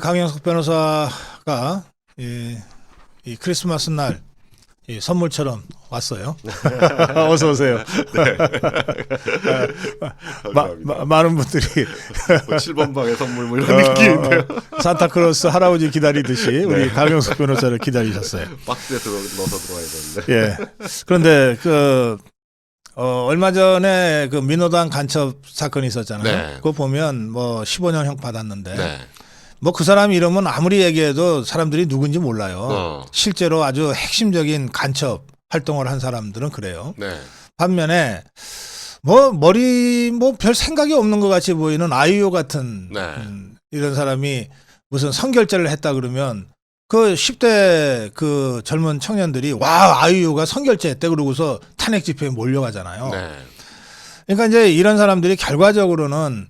강영석 변호사가 이 크리스마스 날 이 선물처럼 왔어요. 어서 오세요. 네. 많은 분들이 뭐 7번 방의 선물 뭐 이런 느낌인데요. 산타크로스 할아버지 기다리듯이 우리 강영석 변호사를 기다리셨어요. 박스에 넣어서 들어와야 되는데. 예. 그런데 얼마 전에 그 민노당 간첩 사건이 있었잖아요. 네. 그거 보면 뭐 15년형 받았는데 네. 뭐 그 사람 이름은 아무리 얘기해도 사람들이 누군지 몰라요. 실제로 아주 핵심적인 간첩 활동을 한 사람들은 그래요. 네. 반면에 뭐 머리 뭐 별 생각이 없는 것 같이 보이는 아이유 같은 네. 이런 사람이 무슨 선결제를 했다 그러면 그 10대 그 젊은 청년들이 와 아이유가 선결제 했대 그러고서 탄핵 집회에 몰려가잖아요. 네. 그러니까 이제 이런 사람들이 결과적으로는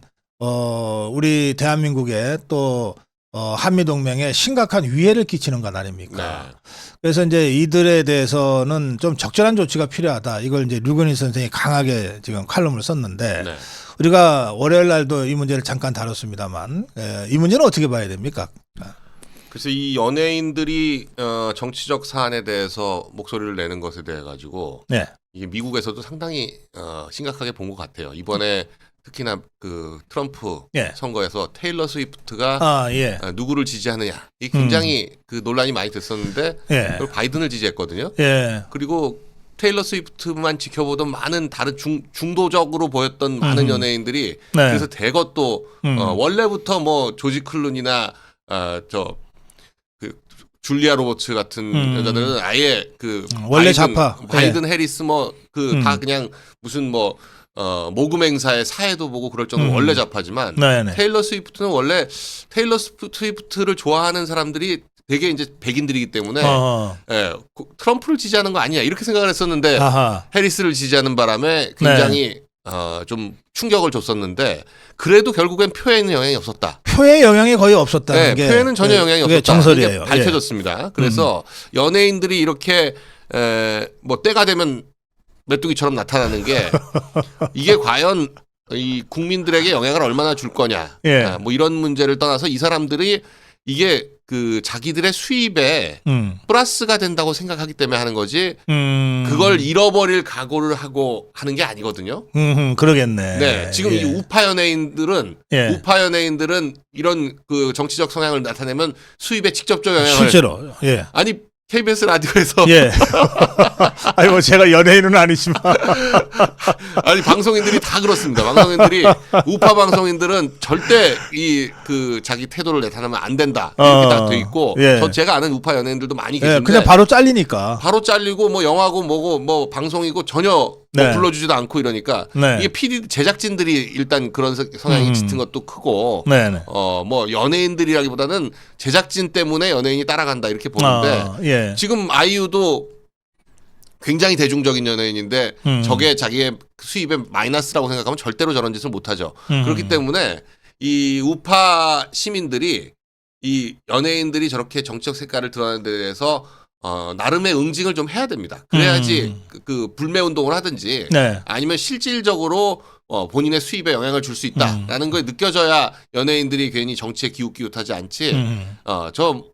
우리 대한민국에 또 한미동맹에 심각한 위해를 끼치는 것 아닙니까? 네. 그래서 이제 이들에 대해서는 좀 적절한 조치가 필요하다. 이걸 이제 류건희 선생이 강하게 지금 칼럼을 썼는데 네. 우리가 월요일 날도 이 문제를 잠깐 다뤘습니다만 이 문제는 어떻게 봐야 됩니까? 그래서 이 연예인들이 정치적 사안에 대해서 목소리를 내는 것에 대해 가지고 네. 이게 미국에서도 상당히 심각하게 본 것 같아요. 이번에 특히나 그 트럼프 예. 선거에서 테일러 스위프트가 예. 누구를 지지하느냐 이게 굉장히 그 논란이 많이 됐었는데 예. 그걸 바이든을 지지했거든요. 예. 그리고 테일러 스위프트만 지켜보던 많은 다른 중도적으로 보였던 많은 연예인들이 네. 그래서 대거 또 원래부터 뭐 조지 클루니나 그 줄리아 로버츠 같은 여자들은 아예 그 원래 좌파. 바이든 해리스 뭐 그 다 그냥 무슨 뭐 모금 행사에 사회도 보고 그럴 정도로 원래 좌파지만 네네. 테일러 스위프트는 원래 테일러 스위프트를 좋아하는 사람들이 되게 이제 백인들이기 때문에 예, 트럼프를 지지하는 거 아니야 이렇게 생각을 했었는데 아하. 해리스를 지지하는 바람에 굉장히 좀 충격을 줬었는데 그래도 결국엔 표에는 영향이 없었다. 표에 영향이 거의 없었다는 네, 게 표에는 전혀 영향이 그게 없었다. 정설이에요. 이게 밝혀졌습니다. 그래서 연예인들이 이렇게 뭐 때가 되면 메뚜기처럼 나타나는 게 이게 과연 이 국민들에게 영향을 얼마나 줄 거냐. 예. 뭐 이런 문제를 떠나서 이 사람들이 이게 그 자기들의 수입에 플러스가 된다고 생각하기 때문에 하는 거지 그걸 잃어버릴 각오를 하고 하는 게 아니거든요. 그러겠네. 네, 지금 예. 이 우파 연예인들은 이런 그 정치적 성향을 나타내면 수입에 직접적 영향을 실제로 예. 아니 KBS 라디오에서 예. 아니 뭐 제가 연예인은 아니지만 아니 방송인들이 다 그렇습니다. 방송인들이 우파 방송인들은 절대 이 그 자기 태도를 나타내면 안 된다 이렇게 다 돼 있고 예. 제가 아는 우파 연예인들도 많이 예, 계신데 그냥 바로 잘리니까. 바로 잘리고 뭐 영화고 뭐고 뭐 방송이고 전혀 뭐 네. 불러주지도 않고 이러니까 네. 이게 PD 제작진들이 일단 그런 성향이 짙은 것도 크고 네네. 뭐 연예인들이라기보다는 제작진 때문에 연예인이 따라간다 이렇게 보는데 예. 지금 아이유도 굉장히 대중적인 연예인인데 저게 자기의 수입의 마이너스라고 생각하면 절대로 저런 짓을 못하죠. 그렇기 때문에 이 우파 시민들이 이 연예인들이 저렇게 정치적 색깔을 드러내는 데 대해서 나름의 응징을 좀 해야 됩니다. 그래야지 그 불매 운동을 하든지 네. 아니면 실질적으로 본인의 수입에 영향을 줄 수 있다라는 걸 느껴져야 연예인들이 괜히 정치에 기웃기웃하지 않지. 저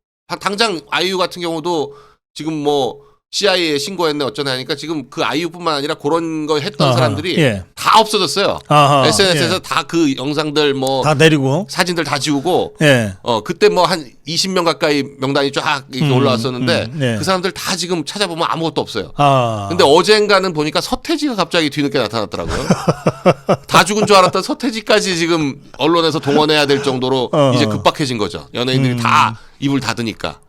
당장 아이유 같은 경우도 지금 뭐 CIA에 신고했네 어쩌네 하니까 지금 그 아이유뿐만 아니라 그런 거 했던 사람들이 예. 다 없어졌어요. 아하, SNS에서 예. 다 그 영상들 뭐 다 내리고. 사진들 다 지우고 예. 그때 뭐 한 20명 가까이 명단이 쫙 이렇게 올라왔었는데 네. 그 사람들 다 지금 찾아보면 아무것도 없어요. 아. 근데 어젠가는 보니까 서태지가 갑자기 뒤늦게 나타났더라고요. 다 죽은 줄 알았던 서태지까지 지금 언론에서 동원해야 될 정도로 이제 급박해진 거죠. 연예인들이 다 입을 닫으니까.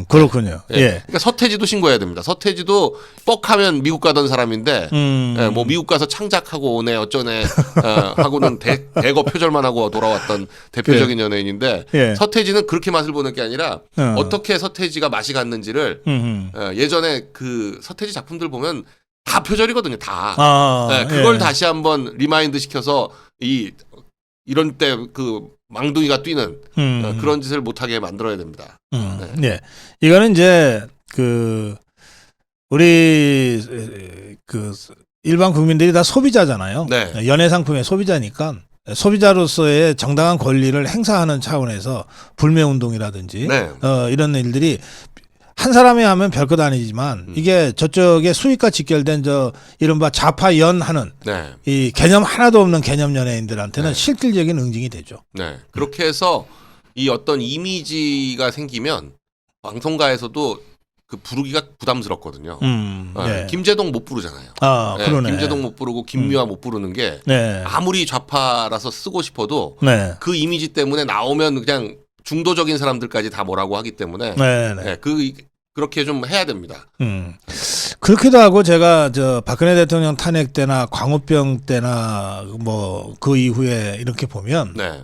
그렇군요. 예. 예. 그러니까 서태지도 신고해야 됩니다. 서태지도 뻑하면 미국 가던 사람인데 예, 뭐 미국 가서 창작하고 오네 어쩌네 하고는 대거 표절만 하고 돌아왔던 대표적인 연예인인데 예. 서태지는 그렇게 맛을 보는 게 아니라 어떻게 서태지가 맛이 갔는지를 예전에 그 서태지 작품들 보면 다 표절이거든요. 다. 예, 그걸 다시 한번 리마인드 시켜서 이런 때 그 망둥이가 뛰는 그런 짓을 못하게 만들어야 됩니다. 네. 예. 이거는 이제 우리 일반 국민들이 다 소비자잖아요. 네. 연예 상품의 소비자니까 소비자로서의 정당한 권리를 행사하는 차원에서 불매운동이라든지 네. 이런 일들이 한 사람이 하면 별것 아니지만 이게 저쪽에 수익과 직결된 저 이른바 좌파연하는 네. 이 개념 하나도 없는 개념 연예인들한테는 네. 실질적인 응징이 되죠. 네. 그렇게 해서 이 어떤 이미지가 생기면 방송가에서도 그 부르기가 부담스럽거든요. 네. 김제동 못 부르잖아요. 아, 네, 그러네. 김제동 못 부르고 김미화 못 부르는 게 네. 아무리 좌파라서 쓰고 싶어도 네. 그 이미지 때문에 나오면 그냥 중도적인 사람들까지 다 뭐라고 하기 때문에 네. 네. 네, 그렇게 좀 해야 됩니다. 그렇기도 하고 제가 저 박근혜 대통령 탄핵 때나 광우병 때나 뭐 그 이후에 이렇게 보면 네,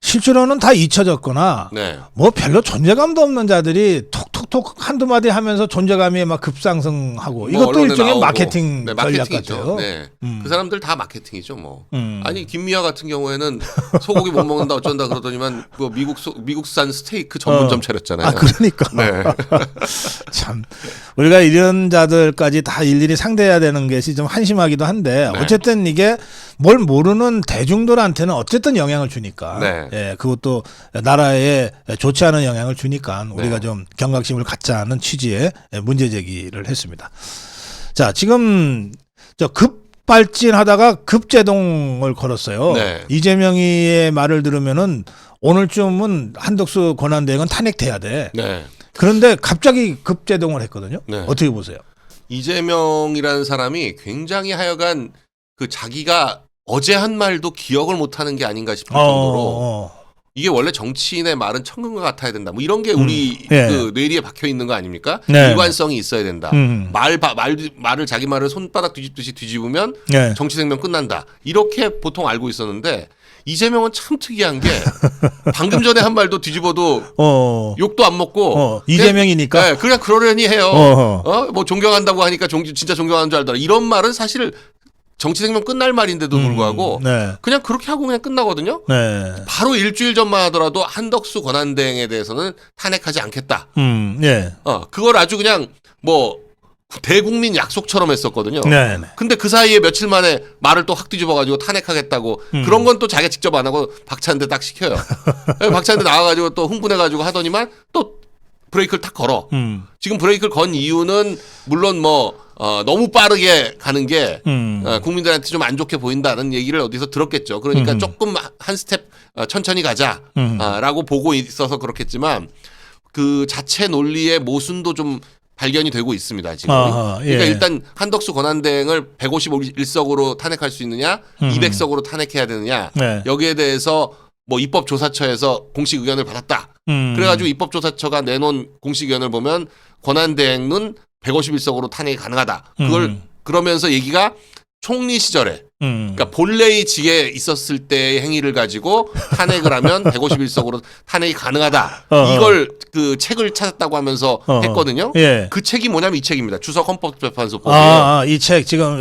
실제로는 다 잊혀졌거나 네, 뭐 별로 존재감도 없는 자들이 톡톡톡 한두 마디 하면서 존재감이 막 급상승하고 뭐 이것도 언론에 일종의 나오고. 마케팅 네, 전략 마케팅이죠. 같아요. 네, 음. 그 사람들 다 마케팅이죠, 뭐. 음. 아니 김미화 같은 경우에는 소고기 못 먹는다 어쩐다 그러더니만 뭐 미국산 스테이크 전문점 차렸잖아요. 아 그러니까 네, 참 우리가 이런 자들까지 다 일일이 상대해야 되는 것이 좀 한심하기도 한데 네. 어쨌든 이게 뭘 모르는 대중들한테는 어쨌든 영향을 주니까 네. 예, 그것도 나라에 좋지 않은 영향을 주니까 우리가 네. 좀 경각심을 갖자는 취지의 문제 제기를 했습니다. 자 지금 저 급발진하다가 급제동을 걸었어요. 네. 이재명이의 말을 들으면은 오늘쯤은 한덕수 권한대행은 탄핵돼야 돼. 네. 그런데 갑자기 급제동을 했거든요. 네. 어떻게 보세요? 이재명이라는 사람이 굉장히 하여간 그 자기가 어제 한 말도 기억을 못하는 게 아닌가 싶을 정도로 이게 원래 정치인의 말은 천금과 같아야 된다. 뭐 이런 게 우리 예. 그 뇌리에 박혀 있는 거 아닙니까? 네. 일관성이 있어야 된다. 음. 말을 자기 말을 손바닥 뒤집듯이 뒤집으면 네. 정치 생명 끝난다. 이렇게 보통 알고 있었는데 이재명은 참 특이한 게 방금 전에 한 말도 뒤집어도 욕도 안 먹고 이재명이니까. 그냥, 그냥 그러려니 해요. 어허. 뭐 존경한다고 하니까 진짜 존경하는 줄 알더라. 이런 말은 사실 정치 생명 끝날 말인데도 불구하고 네. 그냥 그렇게 하고 그냥 끝나거든요. 네. 바로 일주일 전만 하더라도 한덕수 권한대행에 대해서는 탄핵하지 않겠다. 예. 그걸 아주 그냥 뭐 대국민 약속처럼 했었거든요. 네. 네. 근데 그 사이에 며칠 만에 말을 또 확 뒤집어가지고 탄핵하겠다고 그런 건 또 자기가 직접 안 하고 박찬대 딱 시켜요. 박찬대 나와가지고 또 흥분해가지고 하더니만 또 브레이크를 탁 걸어. 지금 브레이크를 건 이유는 물론 뭐 너무 빠르게 가는 게 국민들한테 좀 안 좋게 보인다는 얘기를 어디서 들었겠죠. 그러니까 조금 한 스텝 천천히 가자라고 보고 있어서 그렇겠지만 그 자체 논리의 모순도 좀 발견이 되고 있습니다. 지금. 아하, 예. 그러니까 일단 한덕수 권한대행을 151석으로 탄핵할 수 있느냐, 200석으로 탄핵해야 되느냐. 네. 여기에 대해서 뭐 입법조사처에서 공식 의견을 받았다. 그래가지고 입법조사처가 내놓은 공식 의견을 보면 권한대행은 151석으로 탄핵이 가능하다. 그걸 그러면서 얘기가 총리 시절에 그러니까 본래의 직에 있었을 때의 행위를 가지고 탄핵을 하면 151석으로 탄핵이 가능하다. 이걸 그 책을 찾았다고 하면서 했거든요. 예. 그 책이 뭐냐면 이 책입니다. 주석 헌법재판소법이에요. 이 책 지금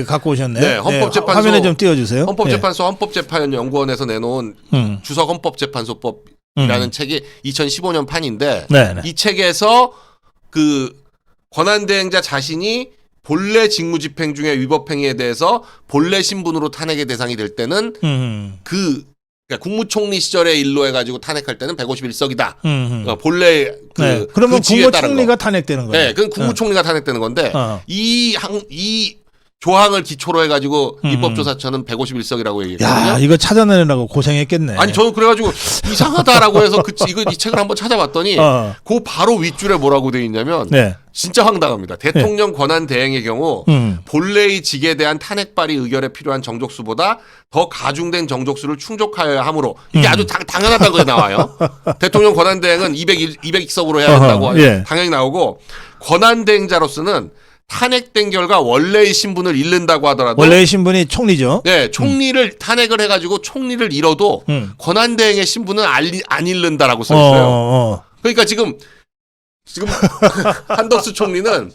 갖고 오셨네. 네, 헌법재판소 화면에 좀 띄워주세요. 헌법재판소 헌법재판연구원에서 내놓은 주석 헌법재판소법이라는 책이 2015년 판인데 네, 네. 이 책에서 그 권한대행자 자신이 본래 직무집행 중에 위법행위에 대해서 본래 신분으로 탄핵의 대상이 될 때는 그러니까 국무총리 시절의 일로 해가지고 탄핵할 때는 151석이다. 그러니까 본래 네. 그러면 그 지위에 따른 국무총리가 거. 탄핵되는 거예요. 네, 그건 국무총리가 탄핵되는 건데 이 조항을 기초로 해가지고 입법조사처는 151석이라고 얘기했거든요. 야, 이거 찾아내느라고 고생했겠네. 아니 저는 그래가지고 이상하다라고 해서 이 책을 한번 찾아봤더니 그 바로 윗줄에 뭐라고 돼 있냐면 네. 진짜 황당합니다. 대통령 권한 대행의 경우 본래의 직에 대한 탄핵 발의 의결에 필요한 정족수보다 더 가중된 정족수를 충족하여야 하므로 이게 아주 당연하다는 거에 나와요. 대통령 권한 대행은 200석으로 해야 된다고 예. 당연히 나오고 권한 대행자로서는 탄핵된 결과 원래의 신분을 잃는다고 하더라도 원래의 신분이 총리죠. 네, 총리를 탄핵을 해가지고 총리를 잃어도 권한대행의 신분은 안 잃는다라고 써 있어요. 그러니까 지금 한덕수 총리는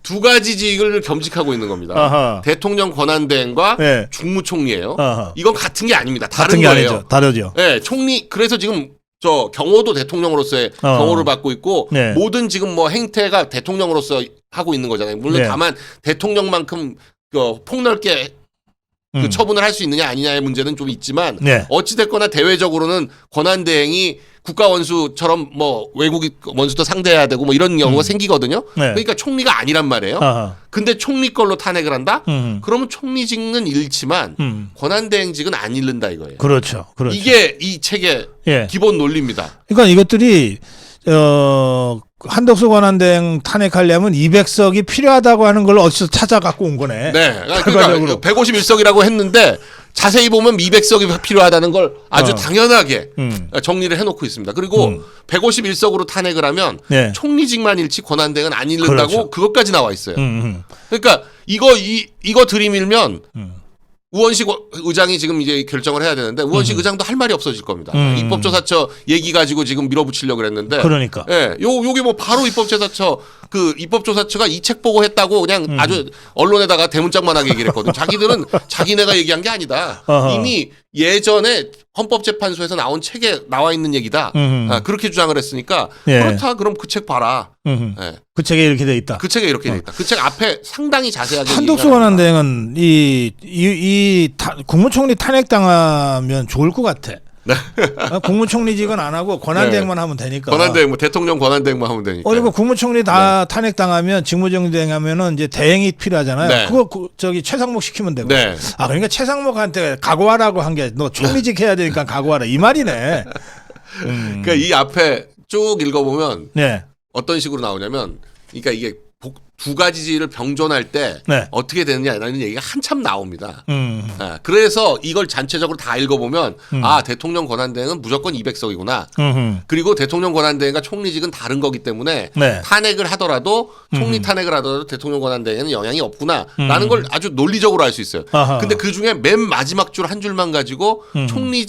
두 가지 직을 겸직하고 있는 겁니다. 아하. 대통령 권한대행과 네. 중무총리예요. 아하. 이건 같은 게 아닙니다. 다른 같은 게 거예요. 아니죠. 다르죠. 네, 총리 그래서 지금 저 경호도 대통령으로서의 경호를 받고 있고 네. 모든 지금 뭐 행태가 대통령으로서 하고 있는 거잖아요. 물론 네. 다만 대통령만큼 폭넓게 그 처분을 할 수 있느냐 아니냐의 문제는 좀 있지만 네. 어찌 됐거나 대외적으로는 권한 대행이 국가 원수처럼 뭐 외국 원수도 상대해야 되고 뭐 이런 경우가 생기거든요. 네. 그러니까 총리가 아니란 말이에요. 아하. 근데 총리 걸로 탄핵을 한다? 그러면 총리직은 잃지만 권한 대행직은 안 잃는다 이거예요. 그렇죠. 그렇죠. 이게 이 책의 예. 기본 논리입니다. 그러니까 이것들이 한덕수 권한대행 탄핵하려면 200석이 필요하다고 하는 걸 어디서 찾아 갖고 온 거네. 네. 그러니까 결과적으로. 151석이라고 했는데 자세히 보면 200석이 필요하다는 걸 아주 당연하게 정리를 해놓고 있습니다. 그리고 151석으로 탄핵을 하면 네. 총리직만 잃지 권한대행은 안 잃는다고 그렇죠. 그것까지 나와 있어요. 그러니까 이거 들이밀면 우원식 의장이 지금 이제 결정을 해야 되는데 우원식 의장도 할 말이 없어질 겁니다. 입법조사처 얘기 가지고 지금 밀어붙이려고 그랬는데. 그러니까. 예, 요게 뭐 바로 입법조사처가 이 책 보고 했다고 그냥 아주 언론에다가 대문짝만하게 얘기를 했거든. 자기들은 자기네가 얘기한 게 아니다. 이미 예전에 헌법재판소에서 나온 책에 나와 있는 얘기다. 그렇게 주장을 했으니까 예. 그렇다. 그럼 그 책 봐라. 예. 그 책에 이렇게 돼 있다. 그 책에 이렇게 돼 있다. 그 책 앞에 상당히 자세하게 한덕수 얘기가 나옵니다. 권한대행은 국무총리 탄핵당하면 좋을 것 같아. 국무총리직은 안 하고 권한대행만 하면 되니까. 권한대행 뭐 대통령 권한대행만 하면 되니까. 그리고 국무총리 다 탄핵당하면 직무정지하면은 이제 대행이 필요하잖아요. 네. 그거 최상목 시키면 되고. 네. 그러니까 최상목한테 각오하라고 한 게 너 총리직 해야 되니까 각오하라 이 말이네. 그러니까 이 앞에 쭉 읽어보면 네. 어떤 식으로 나오냐면, 그러니까 이게 두 가지를 병존할 때 네. 어떻게 되느냐라는 얘기가 한참 나옵니다. 그래서 이걸 전체적으로 다 읽어보면 대통령 권한대행은 무조건 200석이구나. 그리고 대통령 권한대행과 총리직은 다른 거기 때문에 네. 탄핵을 하더라도 총리 탄핵을 하더라도 대통령 권한대행에는 영향이 없구나라는 걸 아주 논리적으로 알 수 있어요. 아하. 근데 그 중에 맨 마지막 줄 한 줄만 가지고 총리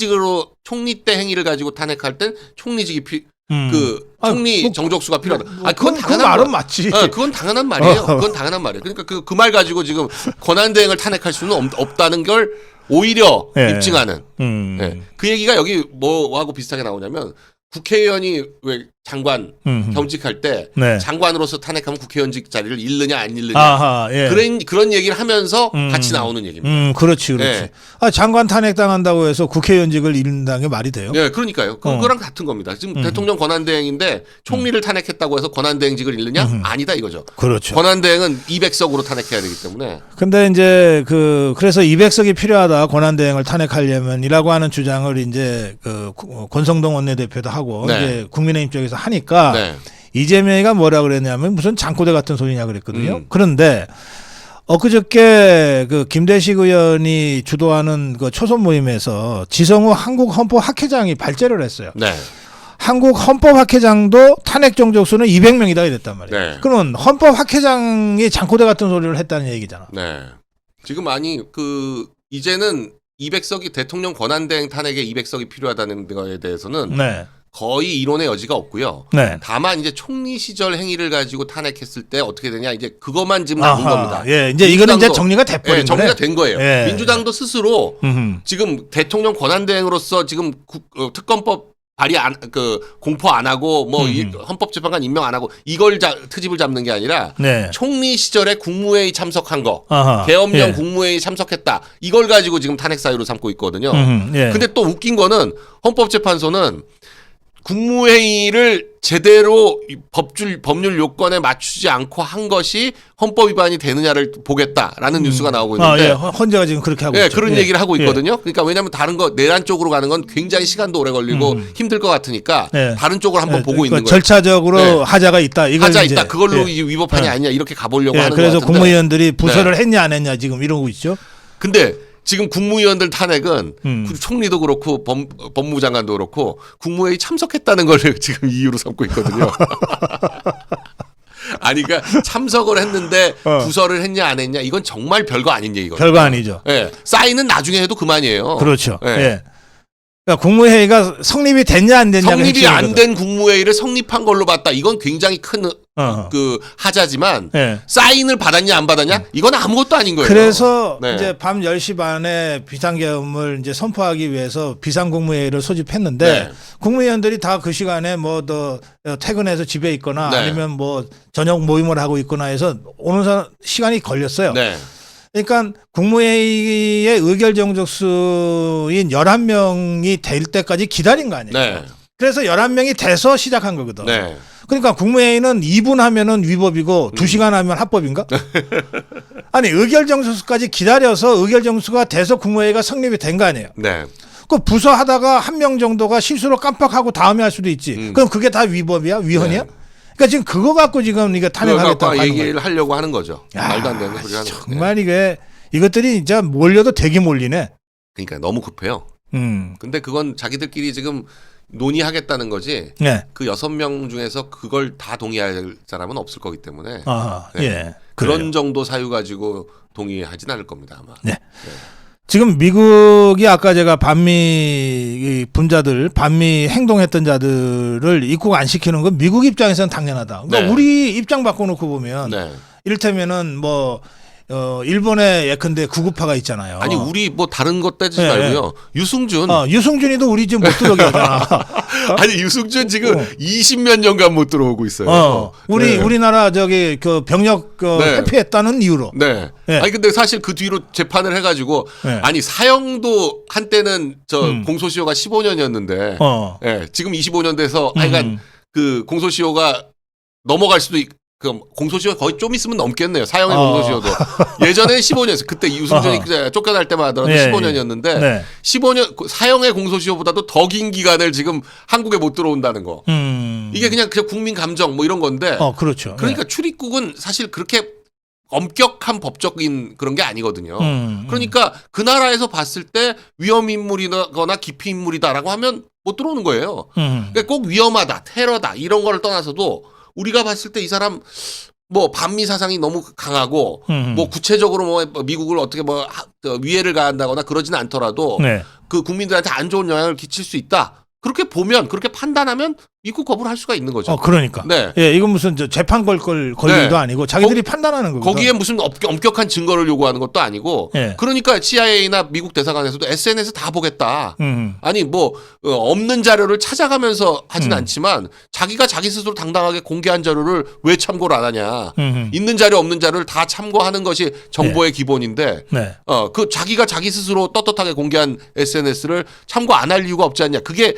때 행위를 가지고 탄핵할 땐 총리직이 총리 정족수가 필요하다. 그건 당연한 말은 거야. 맞지. 그건 당연한 말이에요. 그건 당연한 말이에요. 그러니까 그 말 가지고 지금 권한대행을 탄핵할 수는 없다는 걸 오히려 예. 입증하는. 예. 그 얘기가 여기 뭐하고 비슷하게 나오냐면 국회의원이 왜 장관 겸직할 때 네. 장관으로서 탄핵하면 국회의원직 자리를 잃느냐 안 잃느냐 아하, 예. 그런 얘기를 하면서 같이 나오는 얘기입니다. 그렇지. 네. 장관 탄핵당한다고 해서 국회의원직을 잃는다는 게 말이 돼요? 네, 그러니까요. 그거랑 같은 겁니다. 지금 대통령 권한대행인데 총리를 탄핵했다고 해서 권한대행직을 잃느냐? 아니다 이거죠. 그렇죠. 권한대행은 200석으로 탄핵해야 되기 때문에. 근데 이제 그래서 200석이 필요하다 권한대행을 탄핵하려면이라고 하는 주장을 이제 권성동 원내대표도 하고 네. 이제 국민의힘 쪽에서 하니까 네. 이재명이가 뭐라 그랬냐면 무슨 장고대 같은 소리냐 그랬거든요. 그런데 엊그저께 김대식 의원이 주도하는 그 초선 모임에서 지성우 한국헌법학회장이 발제를 했어요. 네. 한국헌법학회장도 탄핵 정족수는 200명이다 이랬단 말이에요. 네. 그러면 헌법학회장이 장고대 같은 소리를 했다는 얘기잖아. 네. 지금 이제는 200석이 대통령 권한대행 탄핵에 200석이 필요하다는 거에 대해서는 네. 거의 이론의 여지가 없고요. 네. 다만 이제 총리 시절 행위를 가지고 탄핵했을 때 어떻게 되냐 이제 그것만 지금 남은 겁니다. 예, 이제 이거는 이제 정리가 돼버린 네, 정리가 된 거예요. 예. 민주당도 스스로 지금 대통령 권한대행으로서 지금 특검법 공포 안 하고 헌법재판관 임명 안 하고 이걸 트집을 잡는 게 아니라 네. 총리 시절에 국무회의 참석한 거, 아하. 계엄령 예. 국무회의 참석했다 이걸 가지고 지금 탄핵 사유로 삼고 있거든요. 예. 근데 또 웃긴 거는 헌법재판소는 국무회의를 제대로 법률 요건에 맞추지 않고 한 것이 헌법 위반이 되느냐를 보겠다라는 뉴스가 나오고 있는데 예. 헌재가 지금 그렇게 하고 예, 있죠. 그런 예. 얘기를 하고 있거든요. 그러니까 왜냐하면 다른 거 내란 쪽으로 가는 건 굉장히 시간도 오래 걸리고 힘들 것 같으니까 예. 다른 쪽으로 한번 보고 그러니까 있는 거예요. 절차적으로 예. 하자가 있다. 이걸 하자 이제, 있다. 그걸로 예. 위법하냐 아니냐 이렇게 가보려고 예. 하는 거 그래서 같은데. 국무위원들이 부서를 했냐 안 했냐 지금 이러고 있죠. 근데 지금 국무위원들 탄핵은 총리도 그렇고 법무부 장관도 그렇고 국무회의 참석했다는 걸 지금 이유로 삼고 있거든요. 아니 그러니까 참석을 했는데 부서를 했냐 안 했냐 이건 정말 별거 아닌 얘기거든요. 별거 아니죠. 예. 사인은 나중에 해도 그만이에요. 그렇죠. 예. 예. 그러니까 국무회의가 성립이 됐냐 안 됐냐 성립이 안 된 국무회의를 성립한 걸로 봤다. 이건 굉장히 큰 하자지만 예. 사인을 받았냐 안 받았냐 이건 아무것도 아닌 거예요. 그래서 네. 이제 밤 10시 반에 비상계엄을 이제 선포하기 위해서 비상국무회의를 소집했는데 네. 국무위원들이 다 그 시간에 뭐 더 퇴근해서 집에 있거나 네. 아니면 뭐 저녁 모임을 하고 있거나 해서 오는 시간이 걸렸어요. 네. 그러니까 국무회의의 의결 정족수인 11명이 될 때까지 기다린 거 아니에요. 네. 그래서 11명이 돼서 시작한 거거든. 네. 그러니까 국무회의는 2분 하면은 위법이고 2시간 하면 합법인가? 아니 의결 정수까지 기다려서 의결 정수가 돼서 국무회의가 성립이 된 거 아니에요. 네. 그 부서 하다가 한 명 정도가 실수로 깜빡하고 다음에 할 수도 있지. 그럼 그게 다 위법이야? 위헌이야? 네. 그러니까 지금 그거 갖고 지금 이게 탄핵하겠다고 하는 얘기를 거예요. 하려고 하는 거죠. 야, 말도 안 되는 소리 하는 거죠. 정말 이게 이것들이 진짜 몰려도 되게 몰리네. 그러니까 너무 급해요. 음. 근데 그건 자기들끼리 지금 논의하겠다는 거지. 네. 그 6명 중에서 그걸 다 동의할 사람은 없을 거기 때문에 아, 네. 예. 그런 그래요. 정도 사유 가지고 동의하진 않을 겁니다 아마. 네. 지금 미국이 아까 제가 반미 분자들, 반미 행동했던 자들을 입국 안 시키는 건 미국 입장에서는 당연하다. 그러니까 네. 우리 입장 바꿔놓고 보면 네. 이를테면은 뭐 일본에 예컨대 구급파가 있잖아요. 아니 우리 뭐 다른 것 따지지 네, 말고요. 유승준. 유승준이도 우리 지금 못 들어오게 하잖아. 아니 유승준 지금 20몇 년간 못 들어오고 있어요. 네. 우리나라 저기 그 병력 네. 회피했다는 이유로. 네. 네. 아니 근데 사실 그 뒤로 재판을 해가지고 네. 아니 사형도 한때는 저 공소시효가 15년이었는데 예, 지금 25년 돼서 하여간 그 공소시효가 넘어갈 수도 그 공소시효 거의 좀 있으면 넘겠네요. 사형의 공소시효도. 예전에 15년이었어요. 그때 유승준이 쫓겨날 때만 하더라도 예, 15년이었는데 네. 15년 사형의 공소시효보다도 더 긴 기간을 지금 한국에 못 들어온다는 거. 이게 그냥 국민 감정 뭐 이런 건데. 그렇죠. 그러니까 출입국은 사실 그렇게 엄격한 법적인 그런 게 아니거든요. 그러니까 그 나라에서 봤을 때 위험 인물이거나 기피 인물이다라고 하면 못 들어오는 거예요. 그러니까 꼭 위험하다, 테러다 이런 거를 떠나서도 우리가 봤을 때 이 사람 뭐 반미 사상이 너무 강하고 뭐 구체적으로 뭐 미국을 어떻게 뭐 위해를 가한다거나 그러지는 않더라도 네. 그 국민들한테 안 좋은 영향을 끼칠 수 있다. 그렇게 보면 그렇게 판단하면 입국 거부를 할 수가 있는 거죠. 그러니까. 네. 예, 이건 무슨 재판 걸 일도 네. 아니고 자기들이 판단하는 거거든. 거기에 무슨 엄격한 증거를 요구하는 것도 아니고 예. 그러니까 CIA나 미국 대사관에서도 SNS 다 보겠다. 아니 뭐 없는 자료를 찾아가면서 하진 않지만 자기가 자기 스스로 당당하게 공개한 자료를 왜 참고를 안 하냐. 있는 자료 없는 자료를 다 참고하는 것이 정보의 기본인데 네. 그 자기가 자기 스스로 떳떳하게 공개한 SNS를 참고 안 할 이유가 없지 않냐. 그게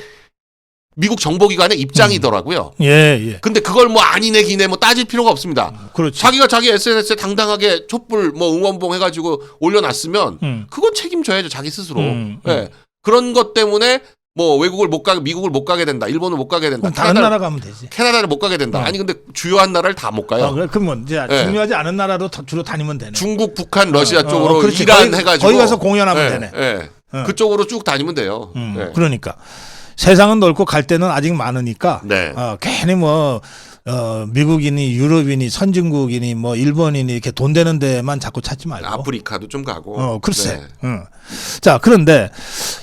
미국 정보기관의 입장이더라고요. 예. 근데 그걸 뭐 아니네 기네 뭐 따질 필요가 없습니다. 그렇죠. 자기가 자기 SNS에 당당하게 촛불 뭐 응원봉 해가지고 올려놨으면 그건 책임져야죠 자기 스스로. 예. 그런 것 때문에 뭐 외국을 못 가게 미국을 못 가게 된다. 일본을 못 가게 된다. 그럼 다른 나라 가면 되지. 캐나다를 못 가게 된다. 아니 근데 주요한 나라를 다 못 가요. 그래? 그러면 이제 예. 중요하지 않은 나라로 주로 다니면 되네. 중국, 북한, 러시아 쪽으로 그렇지. 이란 거기, 해가지고 거기 가서 공연하면 예, 되네. 예. 그쪽으로 쭉 다니면 돼요. 예. 그러니까 세상은 넓고 갈 데는 아직 많으니까 네. 괜히 뭐 미국인이 유럽인이 선진국인이 뭐 일본인이 이렇게 돈 되는 데만 자꾸 찾지 말고 아프리카도 좀 가고. 글쎄. 네. 자, 그런데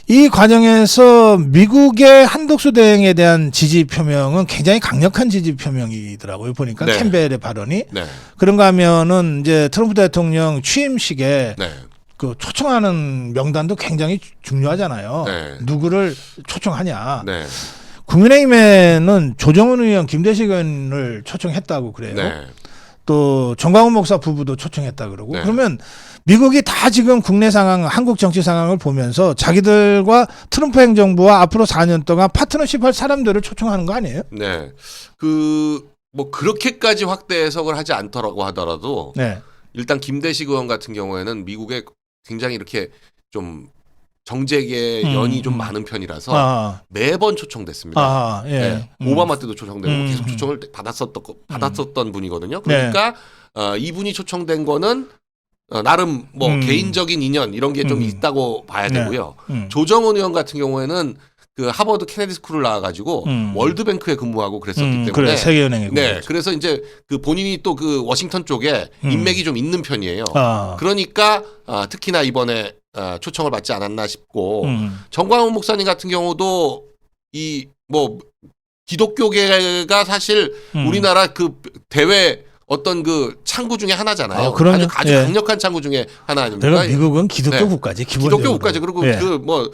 이 과정에서 미국의 한독수 대행에 대한 지지 표명은 굉장히 강력한 지지 표명이더라고요. 보니까 네. 캠벨의 발언이. 네. 그런가 하면은 이제 트럼프 대통령 취임식에 네. 그 초청하는 명단도 굉장히 중요하잖아요. 네. 누구를 초청하냐. 네. 국민의힘에는 조정은 의원, 김대식 의원을 초청했다고 그래요. 네. 또 정광훈 목사 부부도 초청했다 그러고. 네. 그러면 미국이 다 지금 국내 상황, 한국 정치 상황을 보면서 자기들과 트럼프 행정부와 앞으로 4년 동안 파트너십 할 사람들을 초청하는 거 아니에요? 네. 뭐 그렇게까지 확대 해석을 하지 않더라고 하더라도 네. 일단 김대식 의원 같은 경우에는 미국에 굉장히 이렇게 좀 정재계 연이 좀 많은 편이라서 매번 초청됐습니다. 예. 네. 오바마 때도 초청되고 계속 초청을 받았었던 분이거든요. 그러니까 이분이 초청된 거는 나름 뭐 개인적인 인연 이런 게 좀 있다고 봐야 되고요. 조정은 의원 같은 경우에는 그 하버드 케네디 스쿨을 나와가지고 월드뱅크에 근무하고 그랬었기 때문에 그래, 세계은행에 네, 그래서 이제 그 본인이 또 그 워싱턴 쪽에 인맥이 좀 있는 편이에요. 그러니까 특히나 이번에 초청을 받지 않았나 싶고 정광훈 목사님 같은 경우도 이 뭐 기독교계가 사실 우리나라 그 대외 어떤 그 창구 중에 하나잖아요. 아주 예. 강력한 창구 중에 하나 아닙니까? 내가 미국은 기독교 네. 국가지. 기본적으로. 기독교 국가지. 그리고 예. 그 뭐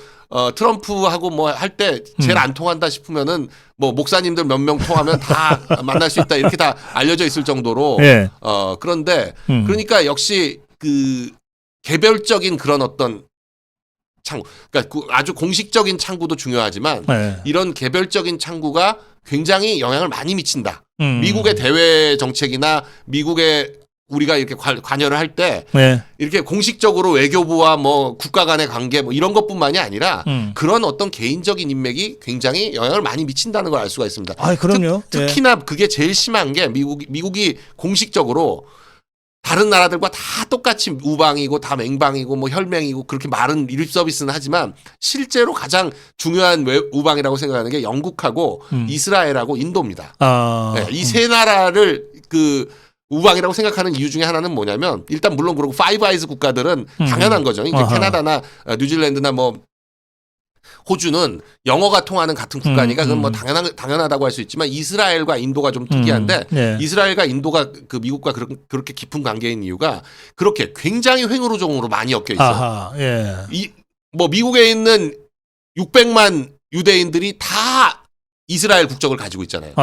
트럼프하고 뭐 할 때 제일 안 통한다 싶으면은 뭐 목사님들 몇 명 통하면 다 만날 수 있다 이렇게 다 알려져 있을 정도로 예. 그런데 그러니까 역시 그 개별적인 그런 어떤 창구, 그러니까 아주 공식적인 창구도 중요하지만 네. 이런 개별적인 창구가 굉장히 영향을 많이 미친다. 미국의 대외 정책이나 미국의 우리가 이렇게 관여를 할 때 네. 이렇게 공식적으로 외교부와 뭐 국가 간의 관계 뭐 이런 것뿐만이 아니라 그런 어떤 개인적인 인맥이 굉장히 영향을 많이 미친다는 걸 알 수가 있습니다. 아, 그럼요. 특히나 그게 제일 심한 게 미국이 공식적으로 다른 나라들과 다 똑같이 우방이고 다 맹방이고 뭐 혈맹이고 그렇게 말은 립 서비스는 하지만 실제로 가장 중요한 우방이라고 생각하는 게 영국하고 이스라엘하고 인도입니다. 네, 이 세 나라를 우방이라고 생각하는 이유 중에 하나는 뭐냐면 일단 물론 그러고 파이브 아이즈 국가들은 당연한 거죠. 이제 캐나다나 뉴질랜드나 뭐 호주는 영어가 통하는 같은 국가니까 그건 뭐 당연하다고 할 수 있지만 이스라엘과 인도가 좀 특이한데 네. 이스라엘과 인도가 그 미국과 그렇게 깊은 관계인 이유가 그렇게 굉장히 횡으로종으로 많이 엮여 있어요. 아하, 예. 뭐 미국에 있는 600만 유대인들이 다 이스라엘 국적을 가지고 있잖아요.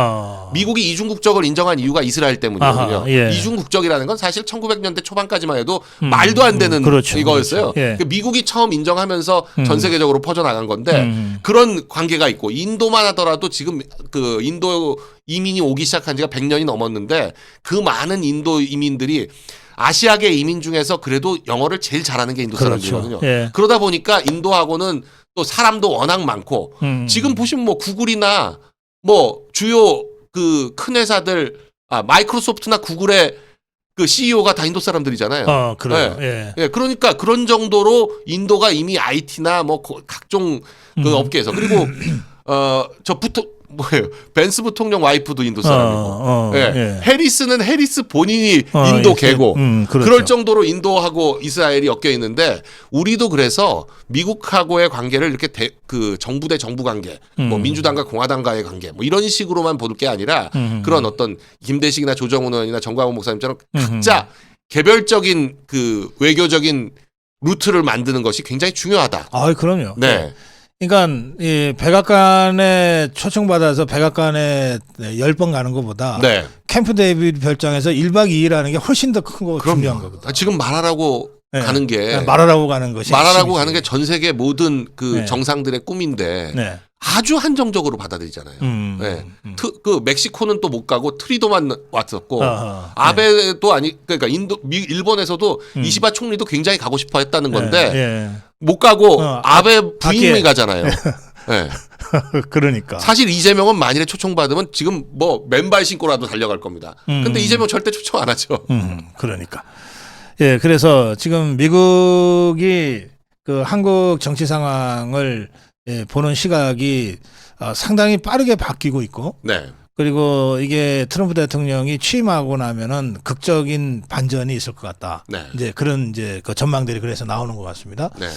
미국이 이중 국적을 인정한 이유가 이스라엘 때문이거든요. 아하, 예. 이중 국적이라는 건 사실 1900년대 초반까지만 해도 말도 안 되는 그렇죠, 이거였어요. 그렇죠. 예. 미국이 처음 인정하면서 전 세계적으로 퍼져나간 건데 그런 관계가 있고 인도만 하더라도 지금 그 인도 이민이 오기 시작한 지가 100년이 넘었는데 그 많은 인도 이민들이 아시아계 이민 중에서 그래도 영어를 제일 잘하는 게 인도 그렇죠. 사람들이거든요. 예. 그러다 보니까 인도하고는 또 사람도 워낙 많고 지금 보시면 뭐 구글이나 뭐 주요 그 큰 회사들 마이크로소프트나 구글의 그 CEO가 다 인도 사람들이잖아요. 그래요. 예. 예, 그러니까 그런 정도로 인도가 이미 IT나 뭐 각종 그 업계에서 그리고 뭐예요? 벤스 부통령 와이프도 인도 사람이고, 예. 해리스는 해리스 본인이 인도 개고, 그렇죠. 그럴 정도로 인도하고 이스라엘이 엮여 있는데 우리도 그래서 미국하고의 관계를 이렇게 그 정부 대 정부 관계, 뭐 민주당과 공화당과의 관계, 뭐 이런 식으로만 볼 게 아니라 그런 어떤 김대식이나 조정훈 의원이나 정광훈 목사님처럼 각자 개별적인 그 외교적인 루트를 만드는 것이 굉장히 중요하다. 아, 그럼요. 네. 그러니까 이 백악관에 초청받아서 백악관에 10번 가는 것보다 네. 캠프 데이비드 별장에서 1박 2일 하는 게 훨씬 더 큰 거 중요한 거거든. 지금 말하라고 네. 가는 게 말하라고 가는 것이 말하라고 가는 게 전 세계 모든 그 네. 정상들의 꿈인데 네. 아주 한정적으로 받아들이잖아요. 네. 그 멕시코는 또 못 가고 트리도만 왔었고 아베도 그러니까 일본에서도 이시바 총리도 굉장히 가고 싶어 했다는 건데 예. 못 가고 아베 부인이 가잖아요. 네. 그러니까. 사실 이재명은 만일에 초청받으면 지금 뭐 맨발 신고라도 달려갈 겁니다. 근데 이재명 절대 초청 안 하죠. 그러니까. 예, 그래서 지금 미국이 그 한국 정치 상황을 보는 시각이 상당히 빠르게 바뀌고 있고, 네. 그리고 이게 트럼프 대통령이 취임하고 나면은 극적인 반전이 있을 것 같다. 네. 이제 그런 그 전망들이 그래서 나오는 것 같습니다. 네.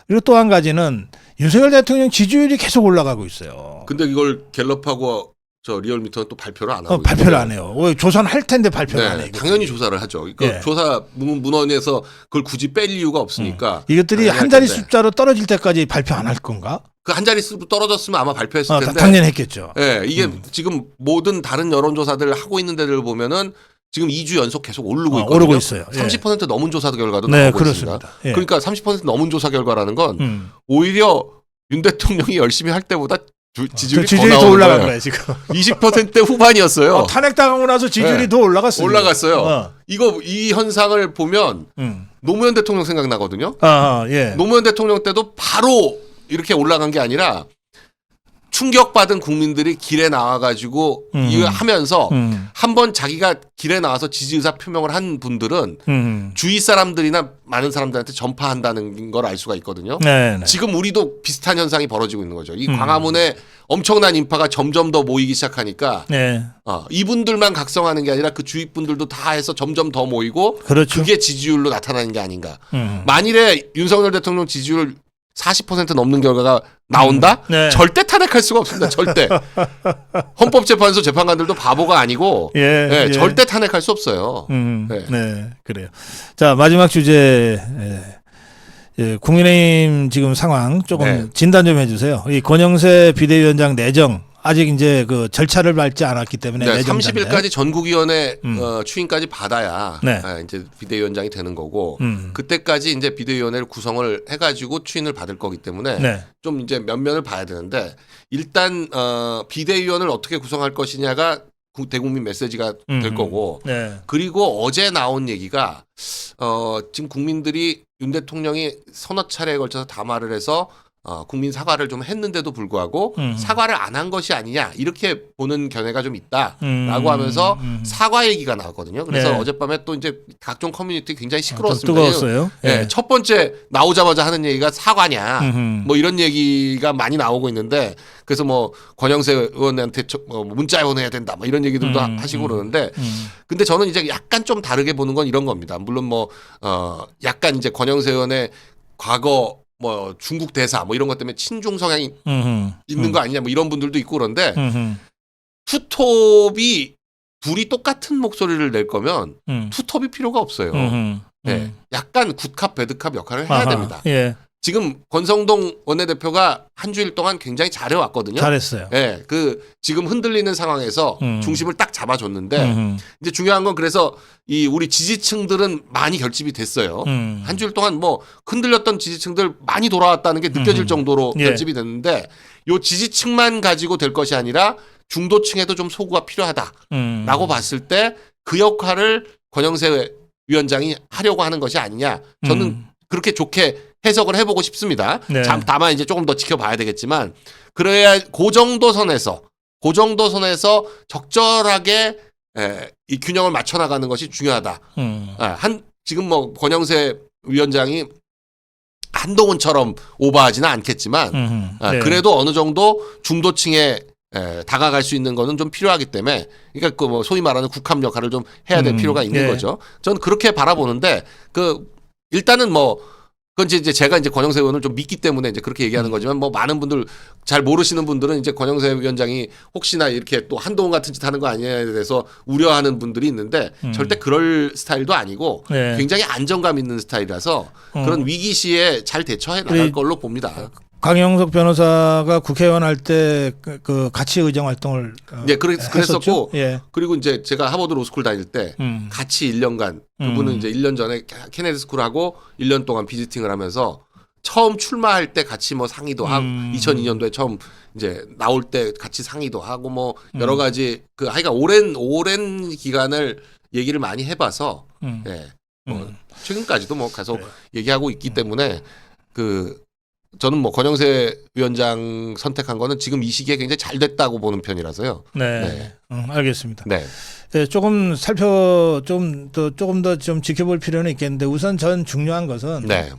그리고 또 한 가지는 윤석열 대통령 지지율이 계속 올라가고 있어요. 근데 이걸 갤럽하고 저 리얼미터는 또 발표를 안 하고 발표를 안 해요. 조사는 할 텐데 발표를 안 해요. 당연히 조사를 하죠. 그러니까 조사 문헌에서 그걸 굳이 뺄 이유가 없으니까. 이것들이 한 자리 숫자로 떨어질 때까지 발표 안 할 건가? 그 한 자리 수 떨어졌으면 아마 발표했을 텐데. 당연히 했겠죠. 예, 이게 지금 모든 다른 여론조사들 하고 있는 데를 보면은 지금 2주 연속 계속 오르고 있거든요. 오르고 있어요. 30% 넘은 조사 결과도 네, 나오고 그렇습니다. 있습니다. 예. 그러니까 30% 넘은 조사 결과라는 건 오히려 윤 대통령이 열심히 할 때보다 지지율이 더 올라간 거예요 지금. 20%대 후반이었어요. 탄핵당하고 나서 지지율이 더 올라갔어요. 올라갔어요. 이 현상을 보면 노무현 대통령 생각나거든요. 예. 노무현 대통령 때도 바로 이렇게 올라간 게 아니라 충격받은 국민들이 길에 나와가지고 이거 하면서 한번 자기가 길에 나와서 지지 의사 표명을 한 분들은 주위 사람들이나 많은 사람들한테 전파한다는 걸 알 수가 있거든요. 네네. 지금 우리도 비슷한 현상이 벌어지고 있는 거죠. 이 광화문에 엄청난 인파가 점점 더 모이기 시작하니까 네. 이분들만 각성하는 게 아니라 그 주위 분들도 다 해서 점점 더 모이고 그렇죠. 그게 지지율로 나타나는 게 아닌가. 만일에 윤석열 대통령 지지율 40% 넘는 결과가 나온다? 네. 절대 탄핵할 수가 없습니다. 절대. 헌법재판소 재판관들도 바보가 아니고 예. 절대 탄핵할 수 없어요. 네, 그래요. 자, 마지막 주제. 국민의힘 지금 상황 조금 진단 좀 해주세요. 이 권영세 비대위원장 내정 아직 이제 그 절차를 밟지 않았기 때문에 네, 내정자인데. 30일까지 전국위원회 추인까지 받아야 네. 이제 비대위원장이 되는 거고 그때까지 이제 비대위원회를 구성을 해가지고 추인을 받을 거기 때문에 네. 좀 이제 면면을 봐야 되는데 일단 비대위원을 어떻게 구성할 것이냐가 대국민 메시지가 될 거고 네. 그리고 어제 나온 얘기가 지금 국민들이 윤 대통령이 서너 차례에 걸쳐서 담화를 해서 국민 사과를 좀 했는데도 불구하고 사과를 안 한 것이 아니냐 이렇게 보는 견해가 좀 있다라고 하면서 사과 얘기가 나왔거든요. 그래서 네. 어젯밤에 또 이제 각종 커뮤니티 굉장히 좀 시끄러웠습니다. 뜨거웠어요. 네. 네. 첫 번째 나오자마자 하는 얘기가 사과냐 뭐 이런 얘기가 많이 나오고 있는데 그래서 뭐 권영세 의원한테 문자 보내야 된다 뭐 이런 얘기들도 하시고 그러는데 근데 저는 이제 약간 좀 다르게 보는 건 이런 겁니다. 물론 뭐 약간 이제 권영세 의원의 과거 뭐 중국 대사 뭐 이런 것 때문에 친중 성향이 있는 거 아니냐 뭐 이런 분들도 있고 그런데 투톱이 둘이 똑같은 목소리를 낼 거면 투톱이 필요가 없어요. 네. 약간 굿캅 배드캅 역할을 해야 됩니다. 예. 지금 권성동 원내대표가 한 주일 동안 굉장히 잘해왔거든요. 잘했어요. 네, 그 지금 흔들리는 상황에서 중심을 딱 잡아줬는데 이제 중요한 건 그래서 이 우리 지지층들은 많이 결집이 됐어요. 한 주일 동안 뭐 흔들렸던 지지층들 많이 돌아왔다는 게 느껴질 정도로 예. 결집이 됐는데 요 지지층만 가지고 될 것이 아니라 중도층에도 좀 소구가 필요하다라고 봤을 때 그 역할을 권영세 위원장이 하려고 하는 것이 아니냐. 저는 그렇게 좋게 해석을 해보고 싶습니다. 네. 다만 이제 조금 더 지켜봐야 되겠지만 그래야 그 정도 선에서 적절하게 이 균형을 맞춰 나가는 것이 중요하다. 지금 뭐 권영세 위원장이 한동훈처럼 오버하지는 않겠지만 네. 그래도 어느 정도 중도층에 다가갈 수 있는 거는 좀 필요하기 때문에 그러니까 그 뭐 소위 말하는 국함 역할을 좀 해야 될 필요가 있는 예. 거죠. 저는 그렇게 바라보는데 그 일단은 뭐 그건 이제 제가 이제 권영세 의원을 좀 믿기 때문에 이제 그렇게 얘기하는 거지만 뭐 많은 분들 잘 모르시는 분들은 이제 권영세 위원장이 혹시나 이렇게 또 한동훈 같은 짓 하는 거 아니냐에 대해서 우려하는 분들이 있는데 절대 그럴 스타일도 아니고 네. 굉장히 안정감 있는 스타일이라서 그런 위기 시에 잘 대처해 나갈 걸로 봅니다. 강영석 변호사가 국회의원 할 때 그 같이 의정 활동을 네, 그랬었고 예. 그리고 이제 제가 하버드 로스쿨 다닐 때 같이 1년간 그분은 이제 1년 전에 케네디 스쿨하고 1년 동안 비지팅을 하면서 처음 출마할 때 같이 뭐 상의도 하고 2002년도에 처음 이제 나올 때 같이 상의도 하고 뭐 여러 가지 그 하여간 오랜 기간을 얘기를 많이 해봐서 예, 뭐 최근까지도 뭐 계속 얘기하고 있기 때문에 그 저는 뭐 권영세 위원장 선택한 거는 지금 이 시기에 굉장히 잘 됐다고 보는 편이라서요. 네, 네. 알겠습니다. 네. 네, 조금 더 좀 지켜볼 필요는 있겠는데 우선 전 중요한 것은 네.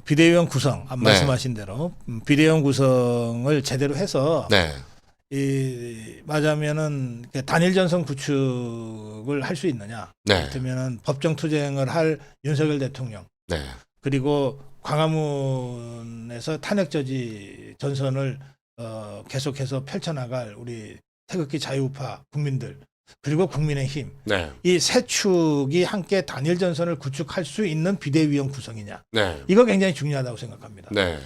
비대위원 구성 네. 말씀하신 대로 비대위원 구성을 제대로 해서 네. 맞으면은 단일 전선 구축을 할 수 있느냐? 네. 그러면은 법정 투쟁을 할 윤석열 대통령 네. 그리고 광화문에서 탄핵 저지 전선을 계속해서 펼쳐나갈 우리 태극기 자유우파 국민들 그리고 국민의힘 네. 이 세 축이 함께 단일 전선을 구축할 수 있는 비대위원 구성이냐 네. 이거 굉장히 중요하다고 생각합니다. 네.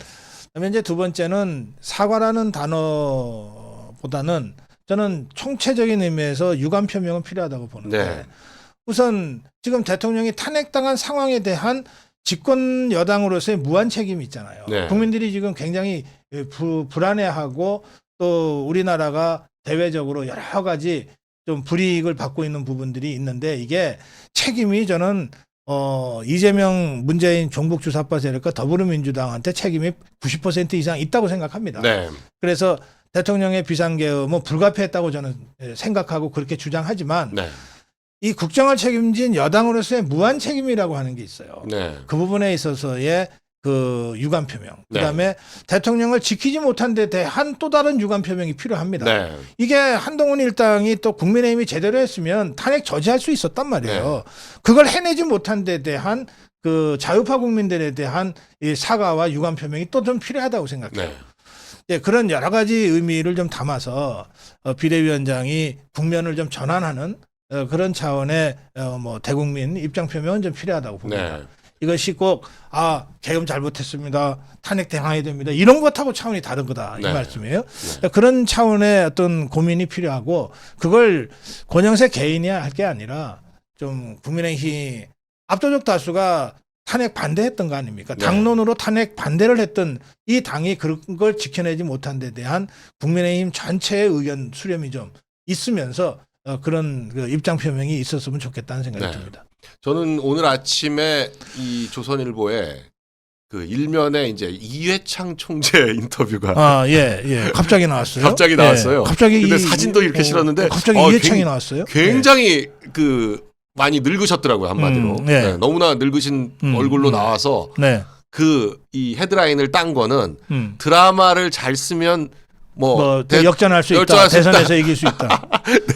그다음에 이제 두 번째는 사과라는 단어보다는 저는 총체적인 의미에서 유감 표명은 필요하다고 보는데 네. 우선 지금 대통령이 탄핵당한 상황에 대한 집권 여당으로서의 무한 책임이 있잖아요. 네. 국민들이 지금 굉장히 불안해하고 또 우리나라가 대외적으로 여러 가지 좀 불이익을 받고 있는 부분들이 있는데 이게 책임이 저는 이재명 문재인 종북주사파 세력과 더불어민주당한테 책임이 90% 이상 있다고 생각합니다. 네. 그래서 대통령의 비상계엄은 불가피했다고 저는 생각하고 그렇게 주장하지만 네. 이 국정을 책임진 여당으로서의 무한 책임이라고 하는 게 있어요. 네. 그 부분에 있어서의 그 유감 표명. 그다음에 네. 대통령을 지키지 못한 데 대한 또 다른 유감 표명이 필요합니다. 네. 이게 한동훈 일당이 또 국민의힘이 제대로 했으면 탄핵 저지할 수 있었단 말이에요. 그걸 해내지 못한 데 대한 그 자유파 국민들에 대한 이 사과와 유감 표명이 또 좀 필요하다고 생각해요. 예, 그런 여러 가지 의미를 좀 담아서 비대위원장이 국면을 좀 전환하는 그런 차원의 뭐 대국민 입장 표명은 좀 필요하다고 봅니다. 네. 이것이 꼭 계엄 잘못했습니다. 탄핵 당해야 됩니다. 이런 것하고 차원이 다른 거다. 네. 이 말씀이에요. 그런 차원의 어떤 고민이 필요하고 그걸 권영세 개인이 할 게 아니라 좀 국민의힘 압도적 다수가 탄핵 반대했던 거 아닙니까? 네. 당론으로 탄핵 반대를 했던 이 당이 그런 걸 지켜내지 못한 데 대한 국민의힘 전체의 의견 수렴이 좀 있으면서 그런 그 입장 표명이 있었으면 좋겠다는 생각이 네. 듭니다. 저는 오늘 아침에 이 조선일보에 그 일면에 이제 이회창 총재 인터뷰가 예. 갑자기 나왔어요. 갑자기 나왔어요. 갑자기 근데 사진도 이렇게 실었는데 갑자기 이회창이 나왔어요. 굉장히 그 많이 늙으셨더라고요, 한마디로. 네, 너무나 늙으신 얼굴로 나와서 그 이 헤드라인을 딴 거는 드라마를 잘 쓰면 역전할 수 있다. 대선에서 이길 수 있다.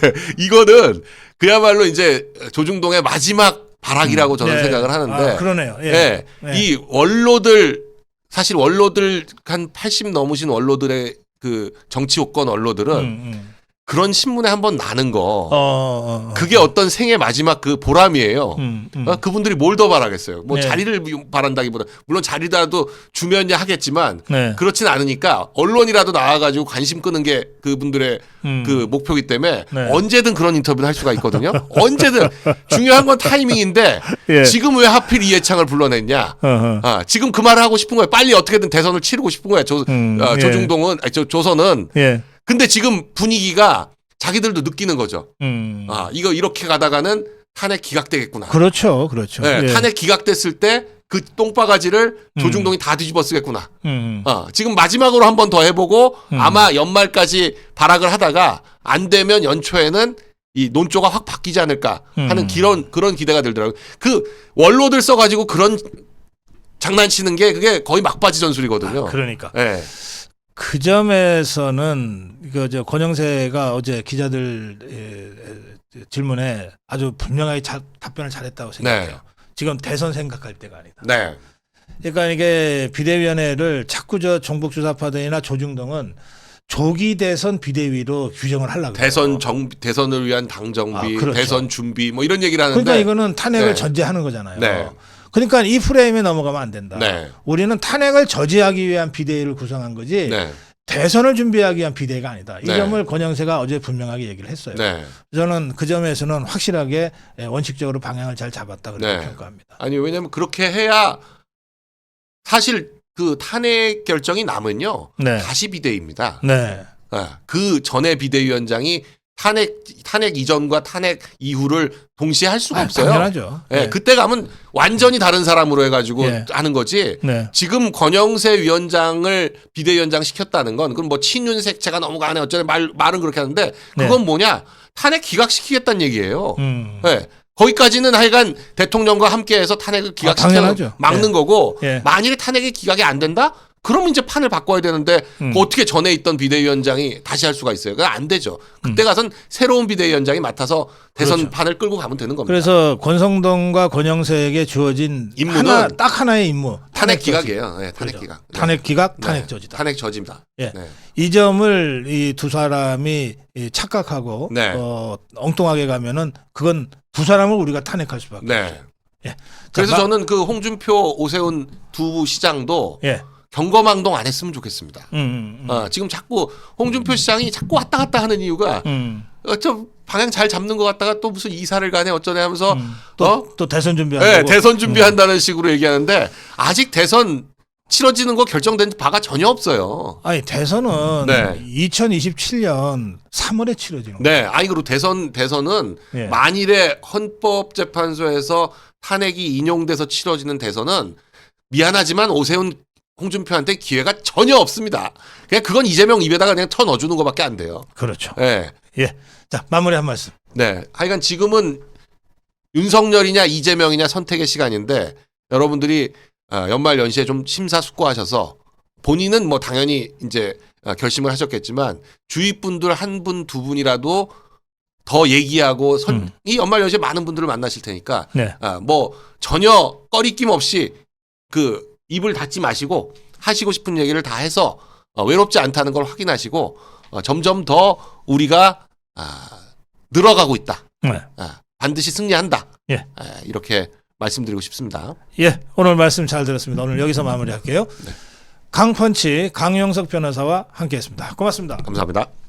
네, 이거는 그야말로 이제 조중동의 마지막 발악이라고 저는 생각을 하는데. 그러네요. 예. 이 원로들 사실 원로들 한 80 넘으신 원로들의 그 정치 요건 원로들은 그런 신문에 한번 나는 거 그게 어떤 생의 마지막 그 보람이에요. 그분들이 뭘 더 바라겠어요. 뭐 자리를 바란다기보다 물론 자리라도 주면야 하겠지만 그렇진 않으니까 언론이라도 나와가지고 관심 끄는 게 그분들의 그 목표이기 때문에 언제든 그런 인터뷰를 할 수가 있거든요. 언제든 중요한 건 타이밍인데 지금 왜 하필 이해창을 불러냈냐? 지금 그 말을 하고 싶은 거예요. 빨리 어떻게든 대선을 치르고 싶은 거예요. 조중동은 조선은. 근데 지금 분위기가 자기들도 느끼는 거죠. 이거 이렇게 가다가는 탄핵 기각되겠구나. 그렇죠. 네, 탄핵 기각됐을 때 그 똥바가지를 조중동이 다 뒤집어 쓰겠구나. 지금 마지막으로 한 번 더 해보고 아마 연말까지 발악을 하다가 안 되면 연초에는 이 논조가 확 바뀌지 않을까 하는 그런 기대가 들더라고요. 그 원로들 써가지고 그런 장난치는 게 그게 거의 막바지 전술이거든요. 그러니까. 네. 그 점에서는 권영세가 어제 기자들 질문에 아주 분명하게 답변을 잘했다고 생각해요. 지금 대선 생각할 때가 아니다. 네. 그러니까 이게 비대위원회를 자꾸 종북주사파들이나 조중동은 조기 대선 비대위로 규정을 하려고 그래요. 대선을 위한 당 정비, 그렇죠. 대선 준비 뭐 이런 얘기를 하는데 그러니까 이거는 탄핵을 전제하는 거잖아요. 네. 그러니까 이 프레임에 넘어가면 안 된다. 네. 우리는 탄핵을 저지하기 위한 비대위를 구성한 거지 대선을 준비하기 위한 비대위가 아니다. 이 점을 권영세가 어제 분명하게 얘기를 했어요. 저는 그 점에서는 확실하게 원칙적으로 방향을 잘 잡았다 그렇게 평가합니다. 아니 왜냐하면 그렇게 해야 사실 그 탄핵 결정이 나면요 다시 비대위입니다. 그 전에 비대위원장이 탄핵 이전과 탄핵 이후를 동시에 할 수가 없어요. 당연하죠. 그때 가면 완전히 다른 사람으로 해가지고 하는 거지. 지금 권영세 위원장을 비대위원장 시켰다는 건 그럼 뭐 친윤색채가 넘어가네 어쩌네 말은 그렇게 하는데 그건 뭐냐 탄핵 기각시키겠다는 얘기예요. 거기까지는 하여간 대통령과 함께해서 탄핵을 기각시켜 막는 거고 만일에 탄핵이 기각이 안 된다? 그러면 이제 판을 바꿔야 되는데 어떻게 전에 있던 비대위원장이 다시 할 수가 있어요? 그건 안 되죠. 그때 가선 새로운 비대위원장이 맡아서 대선 판을 끌고 가면 되는 겁니다. 그래서 권성동과 권영세에게 주어진 임무는 딱 하나의 임무. 탄핵 기각이에요. 탄핵 기각. 탄핵 기각, 탄핵 저지다. 탄핵 저지입니다. 이 점을 이 두 사람이 착각하고 엉뚱하게 가면은 그건 두 사람을 우리가 탄핵할 수밖에 없죠. 그래서 저는 그 홍준표, 오세훈 두 시장도 경거망동 안 했으면 좋겠습니다. 지금 자꾸 홍준표 시장이 자꾸 왔다 갔다 하는 이유가 좀 방향 잘 잡는 것 같다가 또 무슨 이사를 가네 어쩌네 하면서 또 대선 준비한다고. 대선 준비한다는 식으로 얘기하는데 아직 대선 치러지는 거 결정된 바가 전혀 없어요. 아니 대선은 2027년 3월에 치러지는 거예요. 아니 그리고 대선은 만일에 헌법재판소에서 탄핵이 인용돼서 치러지는 대선은 미안하지만 오세훈 홍준표한테 기회가 전혀 없습니다. 그냥 그건 이재명 입에다가 그냥 터 넣어주는 것밖에 안 돼요. 그렇죠. 자 마무리 한 말씀. 하여간 지금은 윤석열이냐 이재명이냐 선택의 시간인데 여러분들이 연말 연시에 좀 심사숙고하셔서 본인은 뭐 당연히 이제 결심을 하셨겠지만 주위 분들 한 분 두 분이라도 더 얘기하고 이 연말 연시에 많은 분들을 만나실 테니까 뭐 전혀 꺼리낌 없이 그 입을 닫지 마시고 하시고 싶은 얘기를 다 해서 외롭지 않다는 걸 확인하시고 점점 더 우리가 늘어가고 있다. 반드시 승리한다. 이렇게 말씀드리고 싶습니다. 예, 오늘 말씀 잘 들었습니다. 오늘 여기서 마무리할게요. 네. 강펀치 강용석 변호사와 함께했습니다. 고맙습니다. 감사합니다.